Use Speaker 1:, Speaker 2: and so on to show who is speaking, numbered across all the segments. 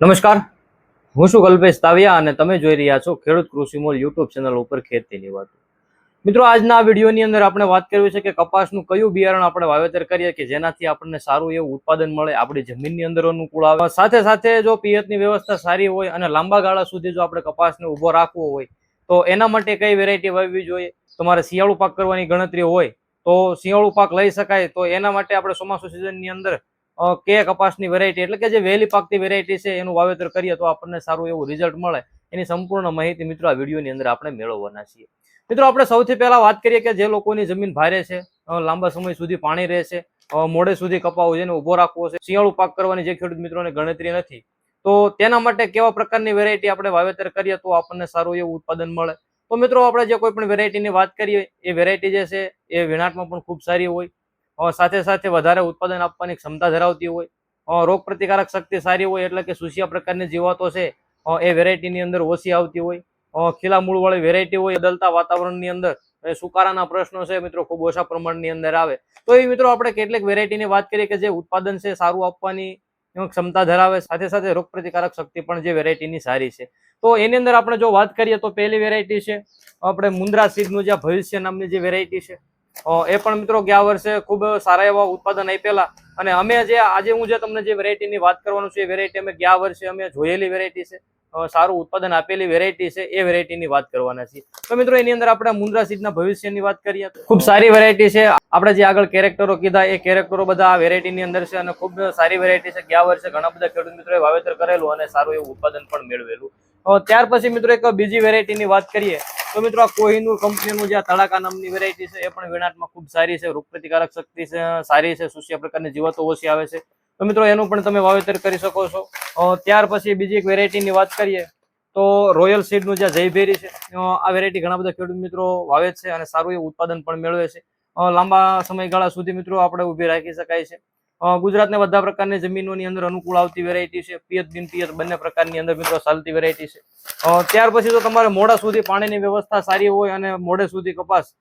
Speaker 1: નમસ્કાર, હું છું કલ્પેશ તાવિયા અને તમે જોઈ રહ્યા છો ખેડૂત કૃષિ મોલ યુટ્યુબ ચેનલ ઉપર ખેતીની વાતો. મિત્રો, આજના આ વિડીયોની અંદર આપણે વાત કરવી છે કે કપાસનું કયું બિયારણ આપણે વાવેતર કરીએ કે જેનાથી આપણને સારું એવું ઉત્પાદન મળે, આપણી જમીનની અંદર અનુકૂળ આવે, સાથે સાથે જો પિયતની વ્યવસ્થા સારી હોય અને લાંબા ગાળા સુધી જો આપણે કપાસને ઊભો રાખવો હોય તો એના માટે કઈ વેરાયટી વાવવી જોઈએ. તમારે શિયાળુ પાક કરવાની ગણતરી હોય તો શિયાળુ પાક લઈ શકાય, તો એના માટે આપણે ચોમાસુ સિઝનની અંદર કે કપાસની વેરાયટી એટલે કે જે વહેલી પાકતી વેરાયટી છે એનું વાવેતર કરીએ તો આપણને સારું એવું રિઝલ્ટ મળે, એની સંપૂર્ણ માહિતી મિત્રો આ વિડીયોની અંદર આપણે મેળવવાના છીએ. મિત્રો, આપણે સૌથી પહેલા વાત કરીએ કે જે લોકોની જમીન ભારે છે, લાંબા સમય સુધી પાણી રહેશે, મોડે સુધી કપાવો જેને ઉભો રાખવો છે, શિયાળુ પાક કરવાની જે ખેડૂત મિત્રોને ગણતરી નથી, તો તેના માટે કેવા પ્રકારની વેરાયટી આપણે વાવેતર કરીએ તો આપણને સારું એવું ઉત્પાદન મળે. તો મિત્રો, આપણે જે કોઈ પણ વેરાયટીની વાત કરીએ એ વેરાયટી જે છે એ વિનાટમાં પણ ખૂબ સારી હોય, સાથે સાથે વધારે ઉત્પાદન આપવાની ક્ષમતા ધરાવતી હોય, રોગ પ્રતિકારક શક્તિ સારી હોય, એટલે કે સુસિયા પ્રકારની જીવાતો છે એ વેરાયટીની અંદર ઓછી આવતી હોય, ખીલા મૂળ વાળી વેરાયટી હોય, બદલતા વાતાવરણની અંદર સુકારાના પ્રશ્નો છે મિત્રો ખૂબ ઓછા પ્રમાણની અંદર આવે. તો એ મિત્રો આપણે કેટલીક વેરાયટીની વાત કરીએ કે જે ઉત્પાદન છે સારું આપવાની ક્ષમતા ધરાવે, સાથે સાથે રોગ પ્રતિકારક શક્તિ પણ જે વેરાયટીની સારી છે. તો એની અંદર આપણે જો વાત કરીએ તો પહેલી વેરાયટી છે આપણે મુન્દ્રા સીડનું જે ભવિષ્ય નામની જે વેરાયટી છે, એ પણ મિત્રો ગયા વર્ષે ખૂબ સારા એવા ઉત્પાદન આપેલા. અને અમે આજે હું જે તમને જે વેરાયટીની વાત કરવાનું છું એ વેરાયટી અમે ગયા વર્ષે અમે જોયેલી વેરાયટી છે, સારું ઉત્પાદન આપેલી વેરાયટી છે, એ વેરાયટીની વાત કરવાના છીએ. તો મિત્રો, એની અંદર આપણે મુન્દ્રા સીડના ભવિષ્યની વાત કરીએ તો ખૂબ સારી વેરાયટી છે. આપણે જે આગળ કેરેક્ટરો કીધા એ કેરેક્ટરો બધા આ વેરાયટીની અંદર છે અને ખૂબ સારી વેરાયટી છે. ગયા વર્ષે ઘણા બધા ખેડૂત મિત્રોએ વાવેતર કરેલું અને સારું એવું ઉત્પાદન પણ મેળવેલું. ત્યાર પછી મિત્રો એક બીજી વેરાયટીની વાત કરીએ તો મિત્રો, આ કોહિનૂર કંપનીનું જે તડાકા નામની વેરાયટી છે એ પણ વેણાટમાં ખૂબ સારી છે, રોગ પ્રતિકારક શક્તિ સારી છે, સુસિયા પ્રકારની જીવાતો ઓછી આવે છે. તો મિત્રો, એનું પણ તમે વાવેતર કરી શકો છો. ત્યાર પછી બીજી એક વેરાયટીની વાત કરીએ તો રોયલ સીડનું જે જયભેરી છે, આ વેરાયટી ઘણા બધા ખેડૂત મિત્રો વાવે છે અને સારું એવું ઉત્પાદન પણ મેળવે છે. લાંબા સમયગાળા સુધી મિત્રો આપણે ઉભી રાખી શકાય છે. ગુજરાતના બધા પ્રકારની જમીનોની અંદર અનુકૂળ આવતી વેરાયટી છે, પિયત બિન પિયત બંને પ્રકારની અંદર મિત્રો ચાલતી વેરાયટી છે. ત્યાર પછી તો તમારે મોડા સુધી પાણીની વ્યવસ્થા સારી હોય અને મોડે સુધી કપાસ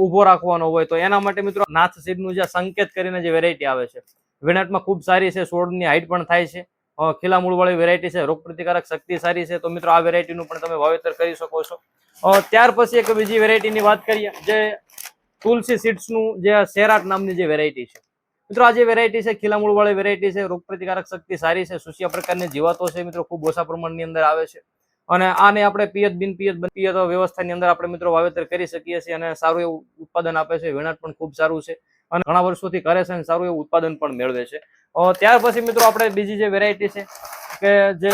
Speaker 1: ઉભો રાખવાનો હોય તો એના માટે મિત્રો નાથ સીડનું જે સંકેત કરીને જે વેરાયટી આવે છે વિનાટમાં ખૂબ સારી છે, છોડની હાઈટ પણ થાય છે, ખીલા મૂળ વાળી વેરાયટી છે, રોગ પ્રતિકારક શક્તિ સારી છે. તો મિત્રો, આ વેરાયટીનું પણ તમે વાવેતર કરી શકો છો. ત્યાર પછી એક બીજી વેરાયટીની વાત કરીએ જે તુલસી સીડ્સનું જે સેરાટ નામની જે વેરાયટી છે. મિત્રો, આ જે વેરાયટી છે ખીલા મૂળ વાળી વેરાયટી છે, રોગ પ્રતિકારક શક્તિ સારી છે, સુસિયા પ્રકારની જીવાતો છે મિત્રો ખૂબ ઓછા પ્રમાણની અંદર આવે છે. અને આને આપણે પિયત બિન પિયત વ્યવસ્થાની અંદર આપણે મિત્રો વાવેતર કરી શકીએ છીએ અને સારું એવું ઉત્પાદન આપે છે. વેણાટ પણ ખૂબ સારું છે અને ઘણા વર્ષોથી કરે છે અને સારું એવું ઉત્પાદન પણ મેળવે છે. ત્યાર પછી મિત્રો આપણે બીજી જે વેરાયટી છે કે જે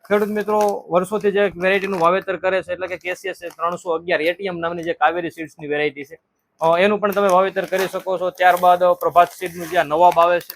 Speaker 1: ખેડૂત મિત્રો વર્ષોથી જે વેરાયટીનું વાવેતર કરે છે એટલે કે કેસીએસ 311 એટીએમ નામની જે કાવેરી સીડ્સની વેરાયટી છે, એનું પણ તમે વાવેતર કરી શકો છો. ત્યારબાદ પ્રભાત સીડનું જે નવાબ આવે છે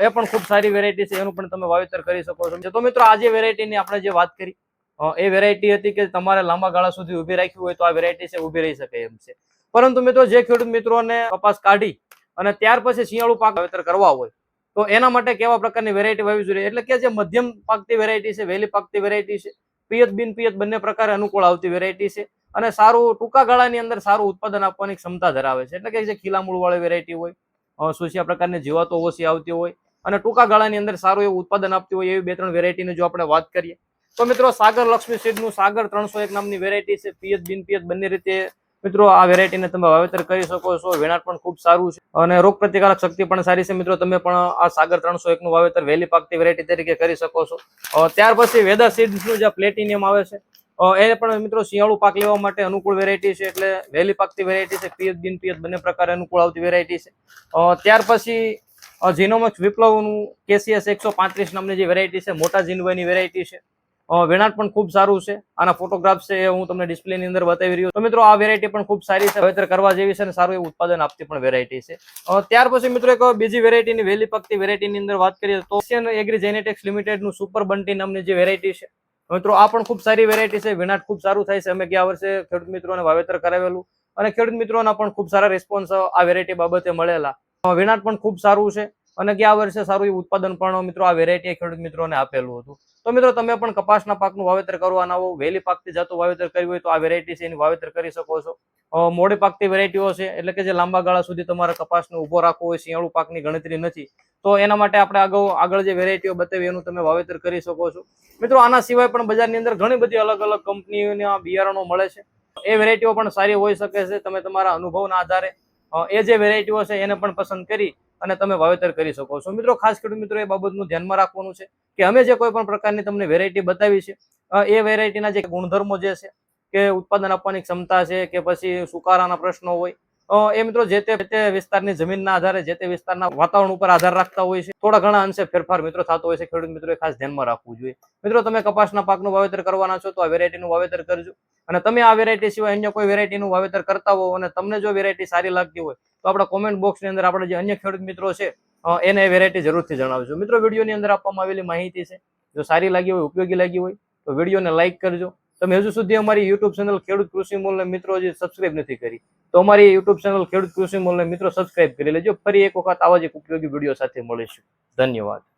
Speaker 1: એ પણ ખૂબ સારી વેરાયટી છે, એનું પણ તમે વાવેતર કરી શકો છો. તો મિત્રો, આ જે વેરાયટીની આપણે જે વાત કરી એ વેરાયટી હતી કે તમારે લાંબા ગાળા સુધી ઉભી રાખવી હોય તો આ વેરાયટી છે ઉભી રહી શકે એમ છે. પરંતુ મિત્રો, જે ખેડૂત મિત્રોને કપાસ કાઢી અને ત્યાર પછી શિયાળુ પાક વાવેતર કરવા હોય તો એના માટે કેવા પ્રકારની વેરાયટી વાવવી જોઈએ, એટલે કે જે મધ્યમ પાકતી વેરાયટી છે, વહેલી પાકતી વેરાયટી છે, પિયત બિન પિયત બંને પ્રકારે અનુકૂળ આવતી વેરાયટી છે અને સારું ટૂંકા ગાળાની અંદર સારું ઉત્પાદન આપવાની ક્ષમતા ધરાવે છે. એટલે કે જે ખીલા મૂળ વાળી વેરાયટી હોય, સુસિયા પ્રકારની જીવાતો ઓછી આવતી હોય અને ટૂંકા ગાળાની અંદર સારું એવું ઉત્પાદન આપતી હોય એવી 2-3 વેરાયટીની જો આપણે વાત કરીએ તો મિત્રો, સાગર લક્ષ્મી સીડનું સાગર 301 નામની વેરાયટી છે, પિયત બિન પિયત બંને રીતે મિત્રો આ વેરાયટીને તમે વાવેતર કરી શકો છો. વેણાટ પણ ખૂબ સારું છે અને રોગ પ્રતિકારક શક્તિ પણ સારી છે. મિત્રો, તમે પણ આ સાગર 301 નું વાવેતર વહેલી પાકતી વેરાયટી તરીકે કરી શકો છો. ત્યાર પછી વેદા સીડ્સનું જે પ્લેટિનિયમ આવે છે એ પણ મિત્રો શિયાળુ પાક લેવા માટે અનુકૂળ વેરાયટી છે, એટલે વહેલી પાકતી વેરાયટી છે, પિયત બિન પિયત બંને પ્રકારે અનુકૂળ આવતી વેરાયટી છે. ત્યાર પછી જીનોમેક્સ વિપ્લવનું કેસીએસ 135 નામની જે વેરાયટી છે, મોટા જીનવાની વેરાયટી છે, વેણાટ પણ ખૂબ સારું છે. આના ફોટોગ્રાફ છે એ હું તમને ડિસ્પ્લેની અંદર બતાવી રહ્યો. તો મિત્રો, આ વેરાયટી પણ ખૂબ સારી છે, વાવેતર કરવા જેવી છે અને સારું એવું ઉત્પાદન આપતી પણ વેરાયટી છે. ત્યાર પછી મિત્રો એક બીજી વેરાયટીની વહેલી પાકતી વેરાયટીની અંદર વાત કરીએ તો એશિયન એગ્રી જેનેટિક્સ લિમિટેડનું સુપર બંટી નામની જે વેરાયટી છે મિત્રો, આ પણ ખૂબ સારી વેરાયટી છે, વેણાટ ખૂબ સારું થાય છે. અમે ગયા વર્ષે ખેડૂત મિત્રોને વાવેતર કરાવેલું અને ખેડૂત મિત્રોના પણ ખૂબ સારા રિસ્પોન્સ આ વેરાયટી બાબતે મળેલા. વેણાટ પણ ખૂબ સારું છે અને ગયા વર્ષે સારું એવું ઉત્પાદન પણ મિત્રો આ વેરાયટી ખેડૂત મિત્રોને આપેલું હતું. તો તો મિત્રો તમે પણ કપાસના પાકનું વાવેતર કરવાના હો, વહેલી પાકતી જાતું વાવેતર કરવી હોય તો આ વેરાયટી છે એની વાવેતર કરી શકો છો. મોડી પાકતી વેરાયટીઓ છે, એટલે કે જે લાંબા ગાળા સુધી તમારે કપાસને ઉભો રાખવો હોય, શિયાળુ પાકની ગણતરી નથી, તો એના માટે આપણે આગળ જે વેરાયટીઓ બતાવી એનું તમે વાવેતર કરી શકો છો. મિત્રો આના સિવાય પણ બજારની અંદર ઘણી બધી અલગ અલગ કંપનીઓના બિયારણો મળે છે. એ વેરાયટીઓ પણ સારી હોઈ શકે છે. તમે તમારા અનુભવના આધારે એ જે વેરાયટીઓ છે એને પણ પસંદ કરી અને તમે વાવેતર કરી શકો છો. મિત્રો ખાસ ખેડૂત મિત્રો એ બાબતનું ધ્યાનમાં રાખવાનું છે કે અમે જે કોઈ પણ પ્રકારની તમને વેરાયટી બતાવી છે એ વેરાયટીના જે ગુણધર્મો જે છે કે ઉત્પાદન આપવાની ક્ષમતા છે કે પછી સુકારાના પ્રશ્નો હોય, એ મિત્રો જે તે વિસ્તારની જમીનના આધારે જે તે વિસ્તારના વાતાવરણ ઉપર આધાર રાખતા હોય છે. થોડા ઘણા અંશે ફેરફાર મિત્રો થતો હોય છે. ખેડૂત મિત્રો ખાસ ધ્યાનમાં રાખવું જોઈએ. મિત્રો તમે કપાસના પાકનું વાવેતર કરવાના છો તો આ વેરાયટીનું વાવેતર કરજો. અને તમે આ વેરાયટી સિવાય અન્ય કોઈ વેરાયટીનું વાવેતર કરતા હો અને તમને જો વેરાયટી સારી લાગતી હોય તો આપણા કોમેન્ટ બોક્સની અંદર આપણે જે અન્ય ખેડૂત મિત્રો છે એને વેરાયટી જરૂરથી જણાવજો. મિત્રો વિડીયોની અંદર આપવામાં આવેલી માહિતી છે જો સારી લાગી હોય, ઉપયોગી લાગી હોય તો વિડીયોને લાઇક કરજો. તમે હજુ સુધી અમારી યુટ્યુબ ચેનલ ખેડૂત કૃષિ મૂલ્ય મિત્રો હજી સબસ્ક્રાઇબ નથી કરી તો અમારી યુટ્યુબ ચેનલ ખેડૂત કૃષિ મૂલ્ય મિત્રો સબસ્ક્રાઇબ કરી લેજો. ફરી એક વખત આવા જ એક ઉપયોગી વિડીયો સાથે મળીશું. ધન્યવાદ.